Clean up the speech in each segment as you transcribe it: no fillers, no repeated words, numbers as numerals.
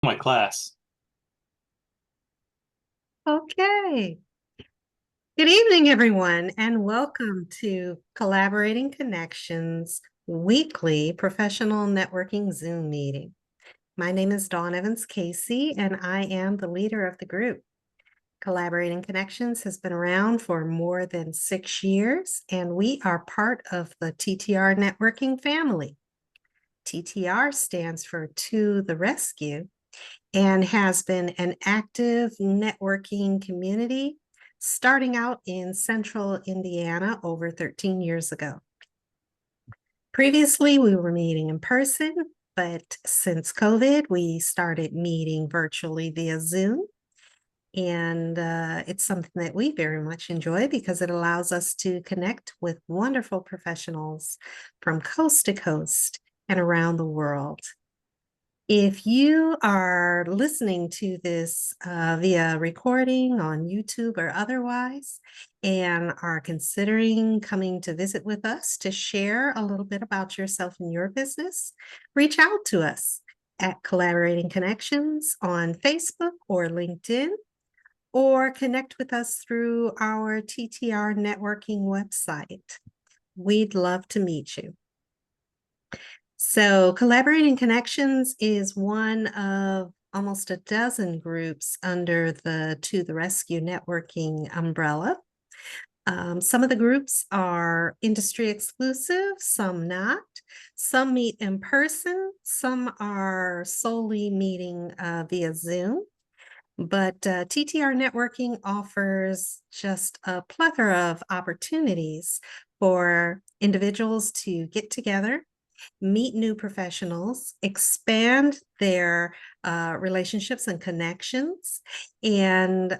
My class. Okay. Good evening, everyone, and welcome to Collaborating Connections weekly professional networking Zoom meeting. My name is Dawn Evans Casey, and I am the leader of the group. Collaborating Connections has been around for more than 6 years, and we are part of the TTR networking family. TTR stands for To the Rescue and has been an active networking community starting out in central Indiana over 13 years ago. Previously, we were meeting in person, but since COVID, we started meeting virtually via Zoom. And it's something that we very much enjoy because it allows us to connect with wonderful professionals from coast to coast and around the world. If you are listening to this via recording on YouTube or otherwise, and are considering coming to visit with us to share a little bit about yourself and your business, reach out to us at Collaborating Connections on Facebook or LinkedIn, or connect with us through our TTR networking website. We'd love to meet you. So, Collaborating Connections is one of almost a dozen groups under the To the Rescue networking umbrella. Some of the groups are industry exclusive, some not. Some meet in person, some are solely meeting via Zoom. But TTR networking offers just a plethora of opportunities for individuals to get together, meet new professionals, expand their relationships and connections, and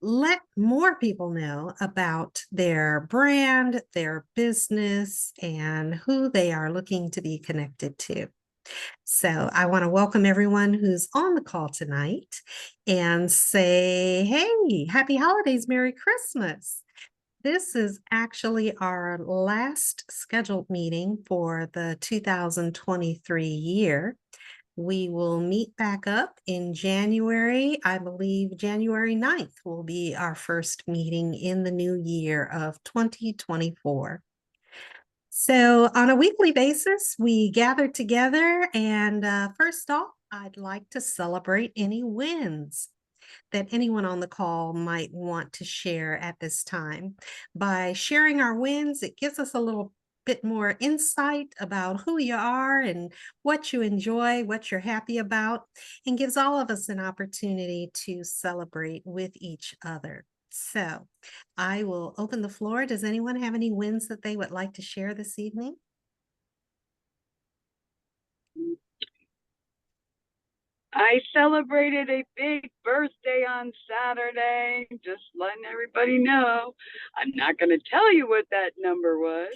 let more people know about their brand, their business, and who they are looking to be connected to. So I want to welcome everyone who's on the call tonight and say, hey, happy holidays, Merry Christmas. This is actually our last scheduled meeting for the 2023 year. We will meet back up in January. I believe January 9th will be our first meeting in the new year of 2024. So, on a weekly basis, we gather together, and first off, I'd like to celebrate any wins that anyone on the call might want to share at this time. By sharing our wins, it gives us a little bit more insight about who you are and what you enjoy, what you're happy about, and gives all of us an opportunity to celebrate with each other. So I will open the floor. Does anyone have any wins that they would like to share this evening? I celebrated a big birthday on Saturday, just letting everybody know. I'm not going to tell you what that number was.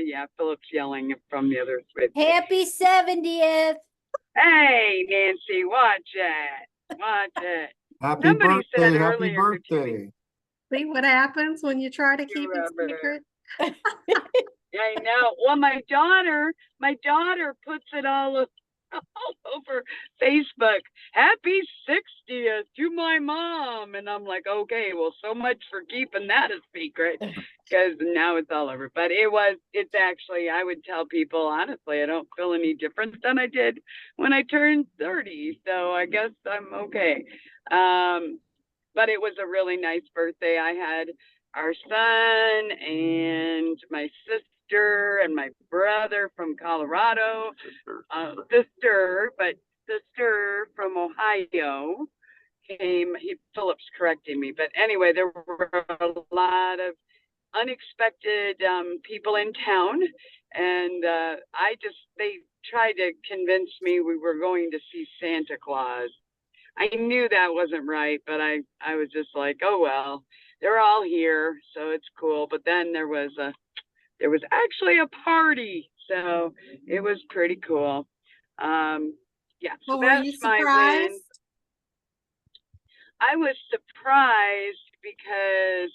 Yeah, Philip's yelling from the other switch. Happy 70th. Hey, Nancy, watch it. Watch it. Happy Somebody said birthday, happy earlier to me, birthday. See what happens when you try to keep it secret? I know. Well, my daughter puts it all over Facebook. Happy 60th to my mom. And I'm like, okay, well, so much for keeping that a secret because now it's all over. But it's actually, I would tell people, honestly, I don't feel any different than I did when I turned 30. So I guess I'm okay. But it was a really nice birthday. I had our son and my sister and my brother from Colorado, sister from Ohio came. Philip's correcting me, but anyway, there were a lot of unexpected people in town, and they tried to convince me we were going to see Santa Claus. I knew that wasn't right, but I was just like, oh well, they're all here, so it's cool. But then there was actually a party, so it was pretty cool. Yeah, so Well, were that's you my win. surprised? I was surprised because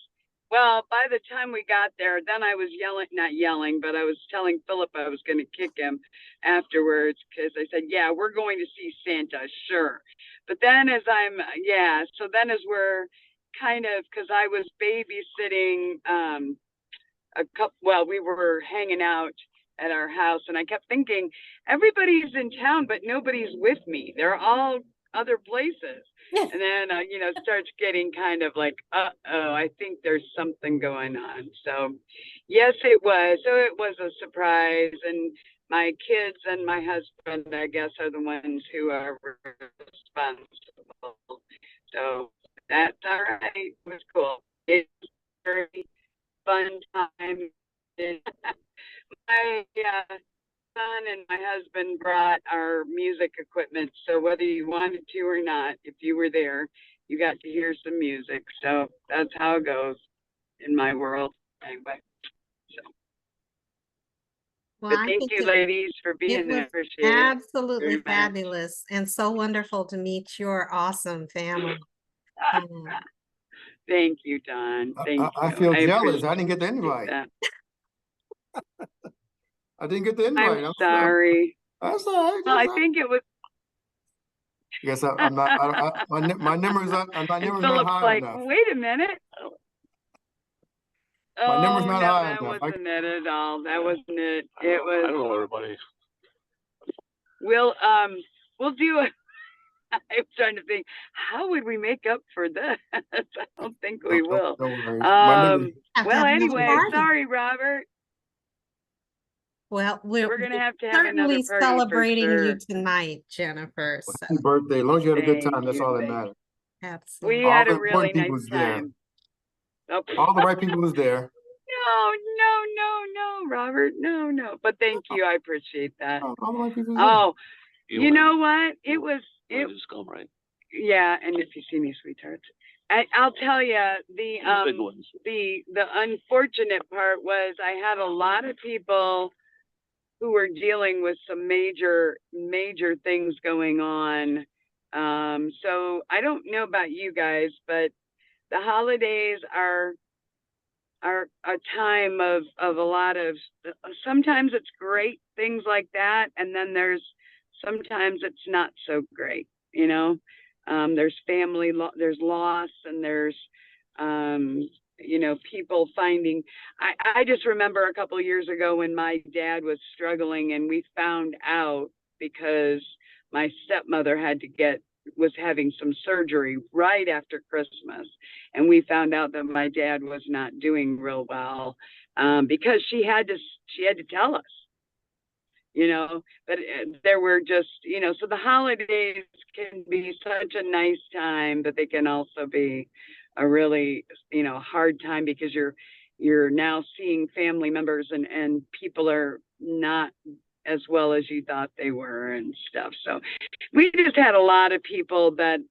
Well, by the time we got there, then I was yelling, not yelling, but I was telling Philip I was going to kick him afterwards because I said, yeah, we're going to see Santa, sure. But then so then as we're kind of, because I was babysitting we were hanging out at our house and I kept thinking, everybody's in town, but nobody's with me. They're all other places. And then, starts getting kind of like, uh-oh, I think there's something going on. So, yes, it was. So it was a surprise. And my kids and my husband, I guess, are the ones who are responsible. So that's all right. It was cool. It's a very fun time. My son and my husband brought our music equipment. So whether you wanted to or not, if you were there, you got to hear some music. So that's how it goes in my world. Anyway. So, Well, but I thank think you, ladies, for it being there. was Appreciate it absolutely very much. fabulous and so wonderful to meet your awesome family. Thank you, Don. Thank you. I feel jealous. I didn't get the appreciate invite. that. I didn't get the invite. I'm sorry. That's all right. Well, That's I think it was. Yes, I'm not. My number's not. My And number's not Philip's high like, enough. wait a minute. My number's not no, high that enough. wasn't it at all. That wasn't it. It was. I don't know everybody. We'll do it. I'm trying to think, how would we make up for this? I don't think we will. Don't worry. My number. Have to Well, have another anyway, party. sorry, Robert. Well, We're gonna have to have certainly another party celebrating for sure. you tonight, Jennifer. So Happy birthday. As long as you had a good Thank time, that's you, all that thank matters. absolutely. We All had the a really important people nice was there. time. Oh, All the right people was there. no, Robert, no. But thank you, I appreciate that. All the right people was there. Oh, you know what? It was it. Just come right. Yeah, and if you see me, sweethearts, I'll tell you Big ones. the unfortunate part was I had a lot of people who were dealing with some major things going on. So I don't know about you guys, but the holidays are a time of a lot of, sometimes it's great things like that, and then sometimes it's not so great, there's family there's loss, and there's people finding. I just remember a couple of years ago when my dad was struggling, and we found out because my stepmother was having some surgery right after Christmas, and we found out that my dad was not doing real well, because she had to tell us, but there were just, so the holidays can be such a nice time, but they can also be a really, hard time, because you're now seeing family members and people are not as well as you thought they were and stuff. So we just had a lot of people that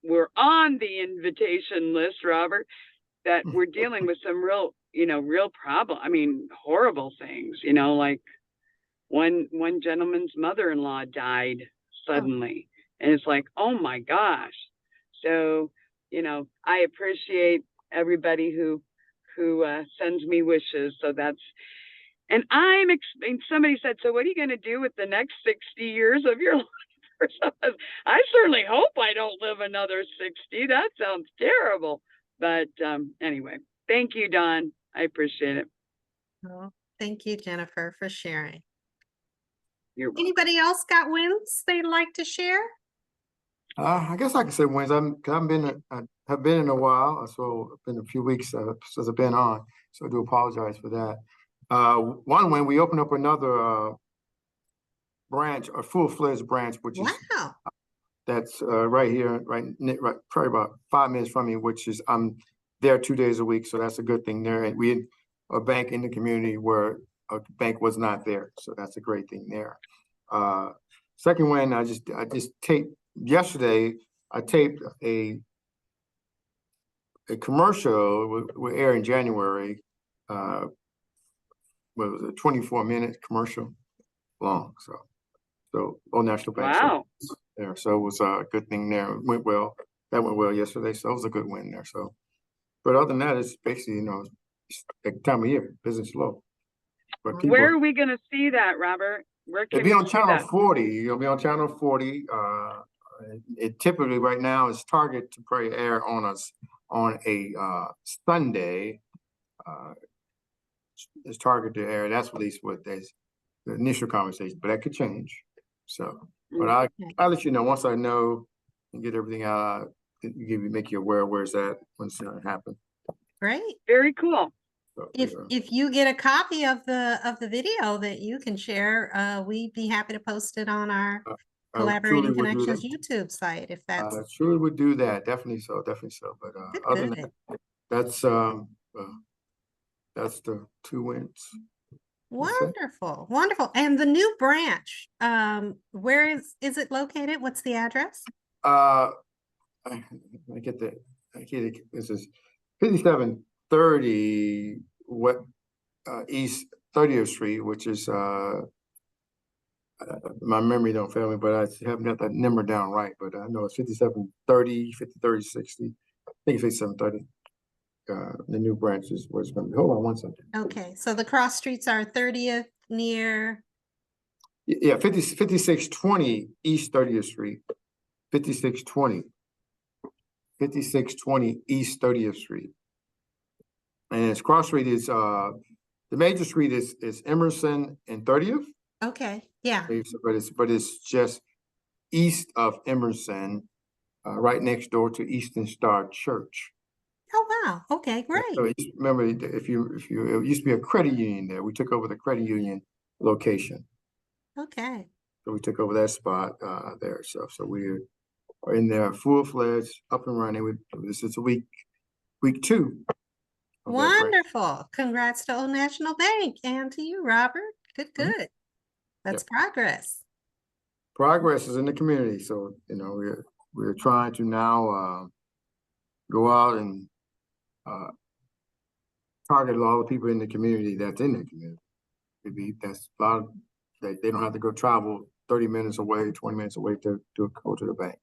were on the invitation list, Robert, that were dealing with some real problem. I mean, horrible things, like one gentleman's mother-in-law died suddenly. And it's like, oh my gosh. So, I appreciate everybody who sends me wishes. So and somebody said, so what are you going to do with the next 60 years of your life? I certainly hope I don't live another 60. That sounds terrible. But anyway, thank you, Don. I appreciate it. Well, thank you, Jennifer, for sharing. You're welcome. Anybody else got wins they'd like to share? I guess I can say wins. I have been in a while, so it's been a few weeks since I've been on. So I do apologize for that. One win, we opened up another branch, a full-fledged branch, which is that's right here, right, probably about 5 minutes from me, which is I'm there 2 days a week, so that's a good thing there. And we had a bank in the community where a bank was not there, so that's a great thing there. Second win, I just taped yesterday. I taped a commercial will air in January. What was it, 24-minute commercial long? So on National Bank. Wow. So there, so it was a good thing there. It went well. That went well yesterday, so it was a good win there. So But other than that, it's basically, it's the time of year, business low. But people, Where are we going to see that, Robert? Where it'll can be we on see channel that? 40. You'll be on channel 40. It typically right now is targeted to probably air on us on a Sunday. It's targeted to air. That's at least what there's the initial conversation, but that could change. So, but I'll let you know once I know and get everything out. Make you aware where's that when it's gonna happen. Great. Very cool. So, If you get a copy of the video that you can share, we'd be happy to post it on our I Collaborating truly would do Connections that. YouTube site if that's I truly would do that. Definitely so. Definitely so. But other than good. that, that's the 2 wins. Wonderful, wonderful. And the new branch, where is it located? What's the address? I get it. This is 5730 East 30th Street, which is my memory don't fail me, but I haven't got that number down right. But I know it's 5730, 503060. I think it's 5730. The new branch is where it's going to be. Hold on one second. Okay, so the cross streets are 30th near. Yeah, 5620 East 30th Street. 5620 East 30th Street. And its cross street is the major street is Emerson and 30th. Okay, yeah. But it's just east of Emerson, right next door to Eastern Star Church. Oh wow. Okay, great. So remember, if you it used to be a credit union there. We took over the credit union location. Okay. So we took over that spot there. So we're in there full-fledged, up and running. This is week 2. Wonderful. Congrats to Old National Bank and to you, Robert. Good. That's progress. Progress is in the community. So, we're trying to now go out and target all the people in the community that's in the community. Maybe that's a lot of they don't have to go travel 30 minutes away, 20 minutes away to go to the bank.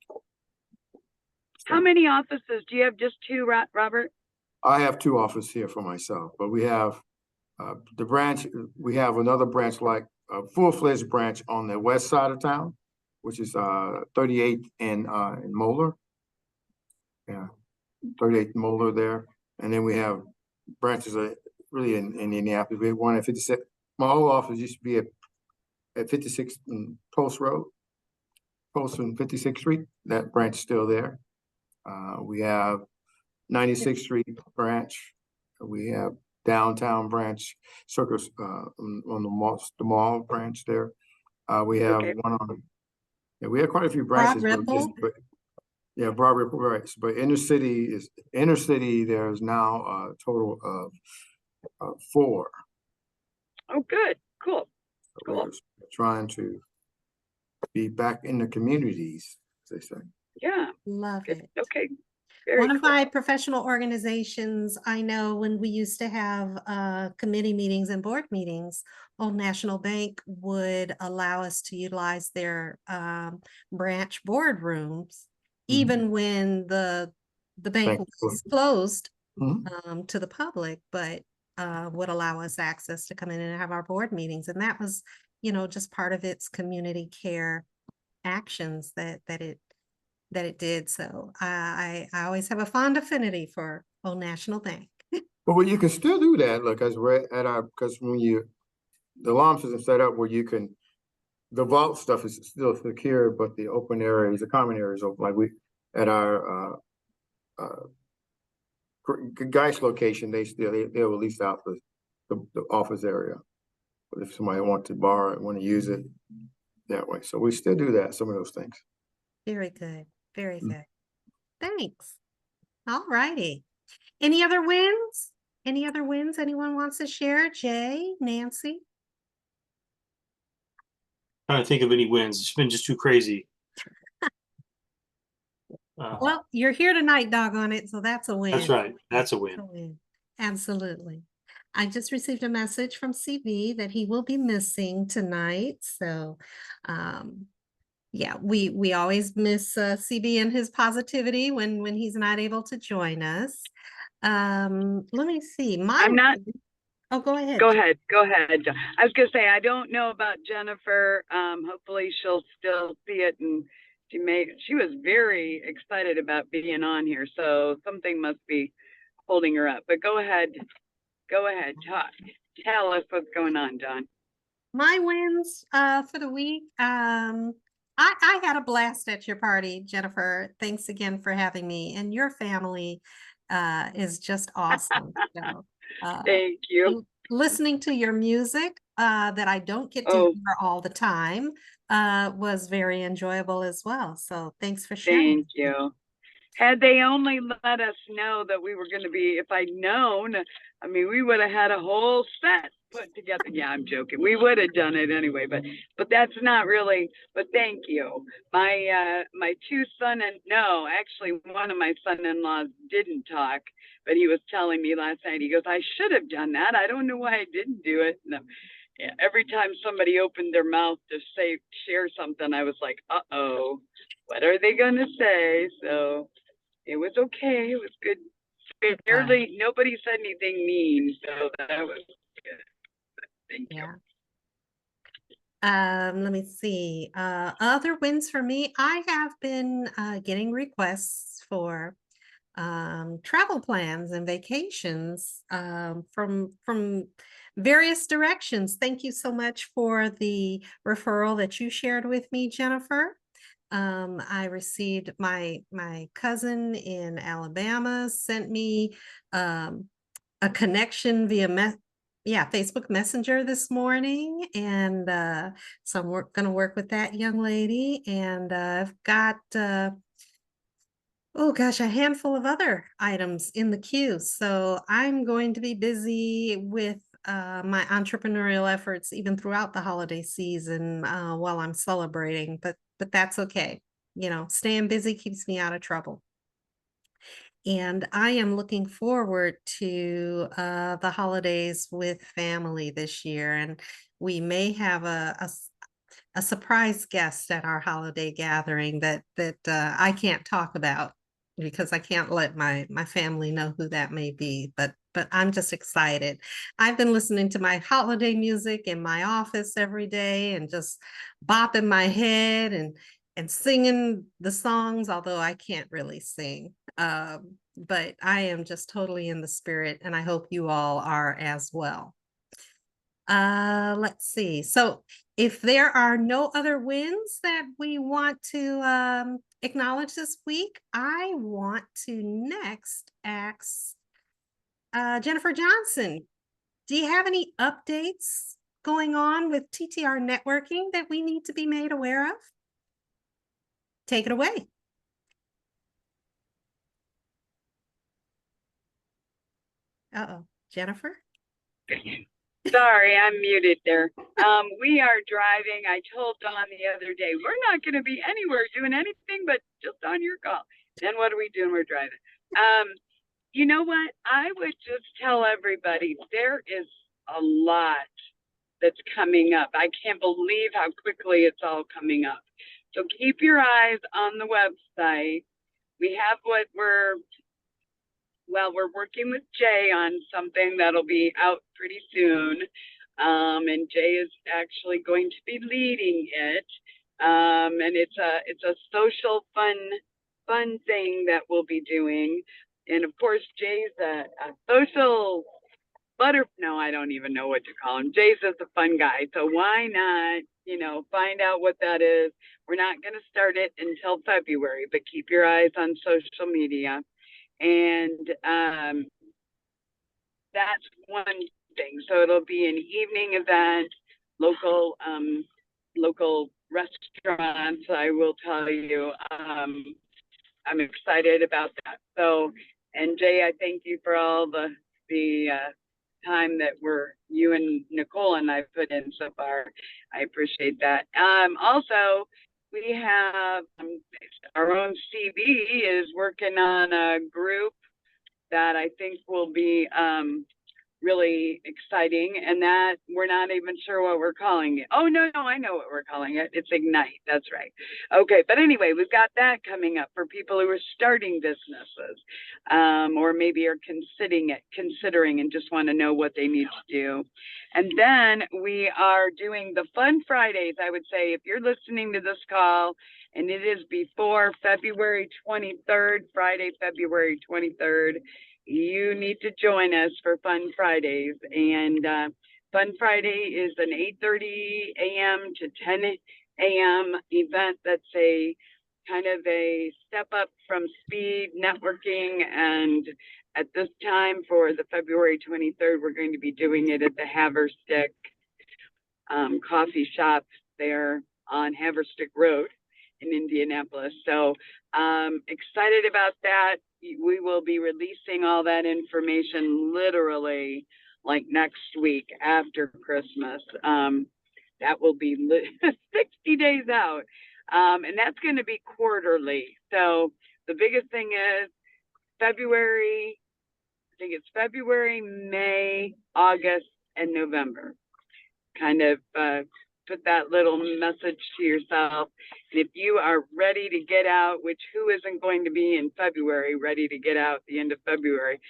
How many offices? Do you have just 2, Robert? I have 2 offices here for myself, but we have the branch. We have another branch, like a full-fledged branch on the west side of town, which is 38th and Moeller. Yeah, 38th and Moeller there. And then we have branches really in Indianapolis. We have one at 56. My old office used to be at 56 Post Road, Post and 56th Street. That branch is still there. We have 96th Street branch. We have downtown branch, Circus on the mall branch there. We have one on. Yeah, we have quite a few branches. Broad Ripple, right? But inner city. There's now a total of 4. Oh, good, cool. So we're trying to be back in the communities, as they say. Yeah, Love it. Okay. One of my professional organizations, I know when we used to have committee meetings and board meetings, Old National Bank would allow us to utilize their branch boardrooms, even when the bank was closed to the public, but would allow us access to come in and have our board meetings. And that was, just part of its community care actions that it did. So I always have a fond affinity for Old National Bank. Well, you can still do that. Look, as we're at because when the alarm system set up where you can, the vault stuff is still secure, but the open areas, the common areas open. Like we at our Geist location, they'll release out the office area. But if somebody wants to borrow it, want to use it that way, so we still do that. Some of those things. Very good. Very good. Thanks. All righty. Any other wins? Any other wins anyone wants to share? Jay, Nancy? Trying to think of any wins. It's been just too crazy. Well, you're here tonight, doggone it. So that's a win. That's right. That's a win. Absolutely. I just received a message from CB that he will be missing tonight. So, yeah, we always miss CB and his positivity when he's not able to join us. Let me see. I'm not, Oh, go ahead. go ahead, go ahead. I was gonna say, I don't know about Jennifer. Hopefully she'll still see it, and she was very excited about being on here. So something must be holding her up, but go ahead, talk. Tell us what's going on, Don. My wins for the week. I had a blast at your party, Jennifer. Thanks again for having me. And your family is just awesome. So, Thank you. listening to your music that I don't get to Oh, hear all the time was very enjoyable as well. So thanks for sharing. thank you. Had they only let us know that we were going to be, if I'd known, I mean, we would have had a whole set put together. Yeah, I'm joking. We would have done it anyway, but that's not really, but thank you. My actually one of my son-in-laws didn't talk, but he was telling me last night, he goes, I should have done that. I don't know why I didn't do it. And yeah, every time somebody opened their mouth to share something, I was like, uh-oh, what are they going to say? So it was okay. It was good. Nobody said anything mean, so that was good. Thank you. Let me see. Other wins for me. I have been getting requests for travel plans and vacations from various directions. Thank you so much for the referral that you shared with me, Jennifer. I received my cousin in Alabama sent me a connection via Facebook Messenger this morning, and so I'm going to work with that young lady, and I've got oh gosh, a handful of other items in the queue. So I'm going to be busy with my entrepreneurial efforts even throughout the holiday season while I'm celebrating, but that's okay. You know, staying busy keeps me out of trouble. And I am looking forward to the holidays with family this year. And we may have a surprise guest at our holiday gathering that I can't talk about because I can't let my family know who that may be. But I'm just excited. I've been listening to my holiday music in my office every day and just bopping my head and singing the songs, although I can't really sing. But I am just totally in the spirit, and I hope you all are as well. Let's see. So if there are no other wins that we want to acknowledge this week, I want to next ask Jennifer Johnson. Do you have any updates going on with TTR networking that we need to be made aware of? Take it away. Uh-oh, Jennifer? Sorry, I'm muted there. We are driving. I told Dawn the other day, we're not going to be anywhere doing anything but just on your call. Then what are we doing? We're driving. You know what? I would just tell everybody there is a lot that's coming up. I can't believe how quickly it's all coming up. So keep your eyes on the website. We have we're working with Jay on something that'll be out pretty soon. And Jay is actually going to be leading it. And it's a social fun thing that we'll be doing. And of course, Jay's a social no, I don't even know what to call him. Jay's just a fun guy. So why not, find out what that is. We're not going to start it until February, but keep your eyes on social media. And that's one thing. So it'll be an evening event, local restaurants. I will tell you, I'm excited about that. So, and Jay, I thank you for all the time that you and Nicole and I put in so far. I appreciate that. Also, we have our own CB is working on a group that I think will be really exciting, and that we're not even sure what we're calling it. Oh, no, I know what we're calling it. It's Ignite. That's right. Okay. But anyway, we've got that coming up for people who are starting businesses, or maybe are considering and just want to know what they need to do. And then we are doing the Fun Fridays. I would say if you're listening to this call and it is before February 23rd, Friday, February 23rd, you need to join us for Fun Fridays. And Fun Friday is an 8:30 a.m. to 10 a.m. event that's a kind of a step up from speed networking. And at this time for the February 23rd, we're going to be doing it at the Haverstick coffee shop there on Haverstick Road in Indianapolis. So excited about that. We will be releasing all that information literally like next week after Christmas. That will be 60 days out. And that's going to be quarterly. So the biggest thing is February, I think it's February, May, August, and November. Kind of put that little message to yourself. And if you are ready to get out, which who isn't going to be in February, ready to get out at the end of February,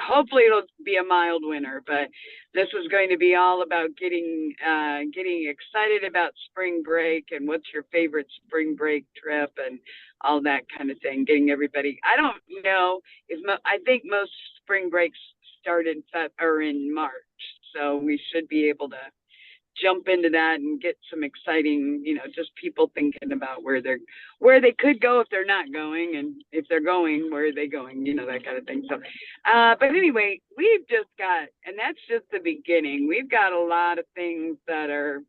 hopefully it'll be a mild winter, but this is going to be all about getting excited about spring break and what's your favorite spring break trip and all that kind of thing. Getting everybody, I don't know, I think most spring breaks start in March. So we should be able to jump into that and get some exciting, just people thinking about where they could go if they're not going, and if they're going, where are they going, that kind of thing. So, but anyway, we've just got, and that's just the beginning. We've got a lot of things that are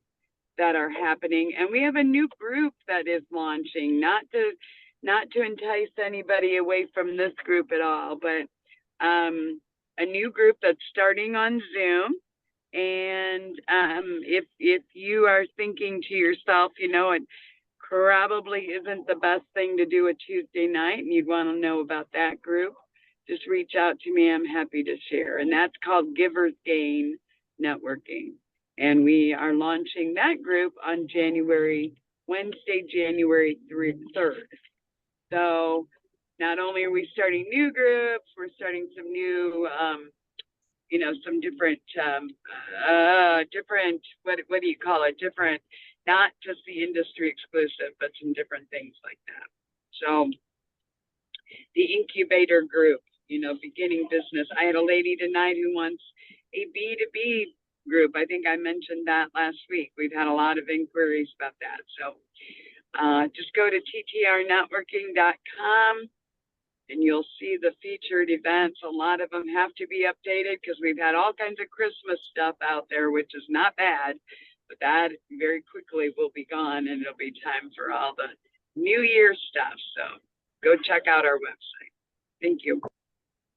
happening, and we have a new group that is launching, not to entice anybody away from this group at all, but a new group that's starting on Zoom. And if you are thinking to yourself, it probably isn't the best thing to do a Tuesday night, and you'd want to know about that group, just reach out to me. I'm happy to share. And that's called Givers Gain Networking. And we are launching that group on Wednesday, January 3rd. So not only are we starting new groups, we're starting some new some different, what do you call it? Different, not just the industry exclusive, but some different things like that. So the incubator group, beginning business. I had a lady tonight who wants a B2B group. I think I mentioned that last week. We've had a lot of inquiries about that. So just go to ttrnetworking.com. and you'll see the featured events. A lot of them have to be updated because we've had all kinds of Christmas stuff out there, which is not bad, but that very quickly will be gone, and it'll be time for all the New Year stuff. So go check out our website. Thank you.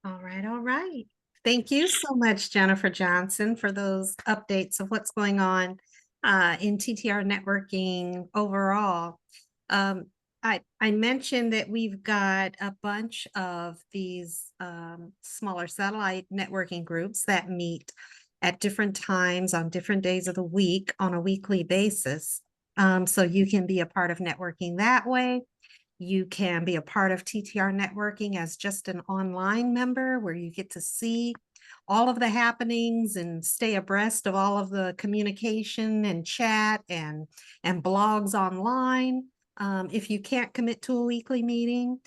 All right. Thank you so much, Jennifer Johnson, for those updates of what's going on in TTR networking overall. I mentioned that we've got a bunch of these smaller satellite networking groups that meet at different times on different days of the week on a weekly basis. So you can be a part of networking that way. You can be a part of TTR networking as just an online member where you get to see all of the happenings and stay abreast of all of the communication and chat and blogs online. If you can't commit to a weekly meeting,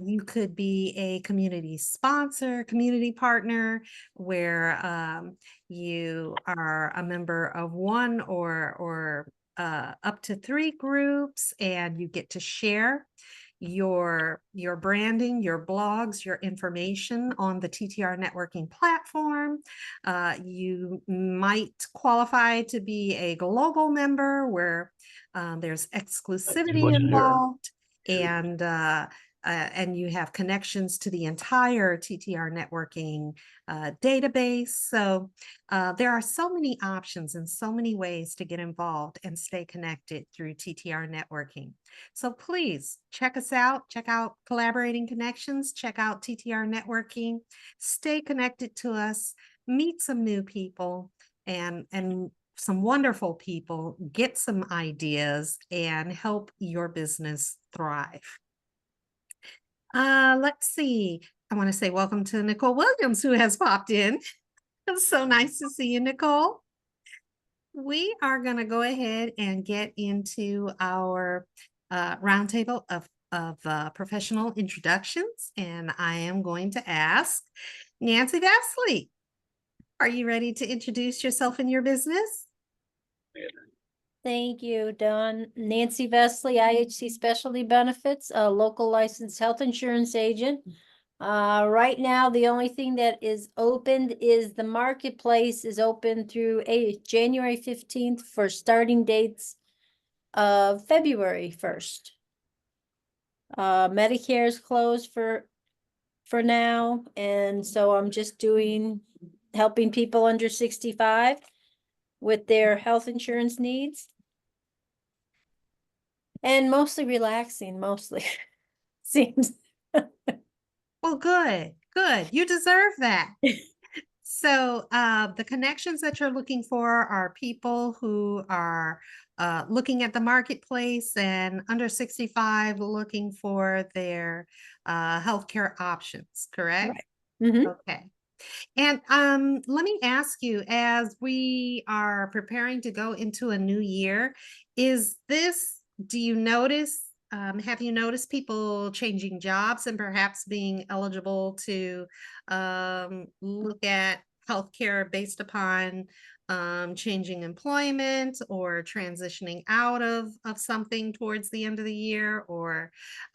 you could be a community sponsor, community partner, where you are a member of one or up to 3 groups, and you get to share your branding, your blogs, your information on the TTR networking platform. You might qualify to be a global member where there's exclusivity involved, and you have connections to the entire TTR networking database. So there are so many options and so many ways to get involved and stay connected through TTR networking. So please check us out, check out Collaborating Connections, check out TTR networking, stay connected to us. meet some new people and some wonderful people, get some ideas, and help your business thrive. Let's see. I want to say welcome to Nicole Williams, who has popped in. It's so nice to see you, Nicole. We are going to go ahead and get into our roundtable of professional introductions, and I am going to ask Nancy Vesely. Are you ready to introduce yourself and your business? Thank you, Dawn. Nancy Vesely, IHC Specialty Benefits, a local licensed health insurance agent. Right now, the only thing that is opened is the marketplace is open through January 15th for starting dates of February 1st. Medicare is closed for now, and so I'm just helping people under 65 with their health insurance needs. And mostly relaxing, seems. Well, good. You deserve that. So the connections that you're looking for are people who are looking at the marketplace and under 65 looking for their healthcare options, correct? Right. Mm-hmm. Okay. And let me ask you, as we are preparing to go into a new year, do you notice, have you noticed people changing jobs and perhaps being eligible to look at healthcare based upon changing employment or transitioning out of something towards the end of the year, or